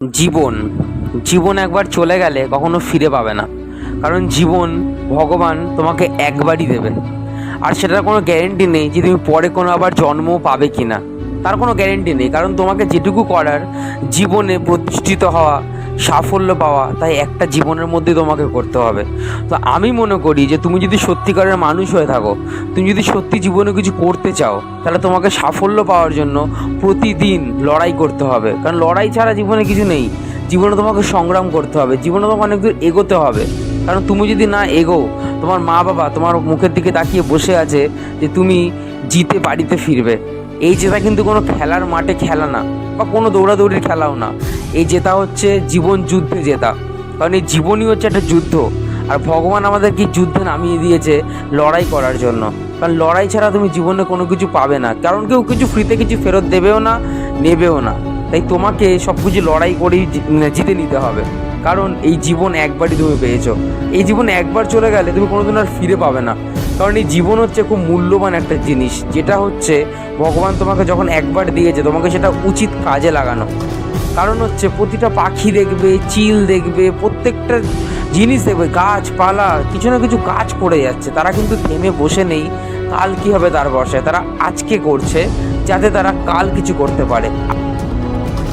জীবন জীবন একবার চলে গেলে কখনো ফিরে পাবে না। কারণ জীবন ভগবান তোমাকে একবারই দেবে, আর সেটার কোনো গ্যারেন্টি নেই যে তুমি পরে কোনো আবার জন্মও পাবে কি না। তার কোনো গ্যারেন্টি নেই, কারণ তোমাকে যেটুকু করার জীবনে প্রতিষ্ঠিত হওয়া, সাফল্য পাওয়া, তাই একটা জীবনের মধ্যে তোমাকে করতে হবে। তো আমি মনে করি যে তুমি যদি সত্যিকারের মানুষ হয়ে থাকো, তুমি যদি সত্যি জীবনে কিছু করতে চাও, তাহলে তোমাকে সাফল্য পাওয়ার জন্য প্রতিদিন লড়াই করতে হবে। কারণ লড়াই ছাড়া জীবনে কিছু নেই। জীবনে তোমাকে সংগ্রাম করতে হবে, জীবনে তোমাকে অনেক দূর এগোতে হবে। কারণ তুমি যদি না এগো, তোমার মা বাবা তোমার মুখের দিকে তাকিয়ে বসে আছে যে তুমি জিতে বাড়িতে ফিরবে। এই জেতা কিন্তু কোনো খেলার মাঠে খেলা না, বা কোনো দৌড়াদৌড়ির খেলাও না। এই জেতা হচ্ছে জীবন যুদ্ধে জেতা। কারণ এই জীবনই হচ্ছে একটা যুদ্ধ, আর ভগবান আমাদেরকে যুদ্ধে নামিয়ে দিয়েছে লড়াই করার জন্য। কারণ লড়াই ছাড়া তুমি জীবনে কোনো কিছু পাবে না, কারণ কেউ কিছু ফ্রিতে কিছু ফেরত দেবেও না, নেবেও না। তাই তোমাকে সব কিছু লড়াই করেই জিতে নিতে হবে। কারণ এই জীবন একবারই তুমি পেয়েছো। এই জীবন একবার চলে গেলে তুমি কোনোদিন আর ফিরে পাবে না। কারণ এই জীবন হচ্ছে খুব মূল্যবান একটা জিনিস, যেটা হচ্ছে ভগবান তোমাকে যখন একবার দিয়েছে, তোমাকে সেটা উচিত কাজে লাগানো। কারণ হচ্ছে প্রতিটা পাখি দেখবে, চিল দেখবে, প্রত্যেকটা জিনিস দেখবে, গাছপালা কিছু না কিছু কাজ করে যাচ্ছে। তারা কিন্তু থেমে বসে নেই কাল কী হবে তার ভরসায়। তারা আজকে করছে যাতে তারা কাল কিছু করতে পারে।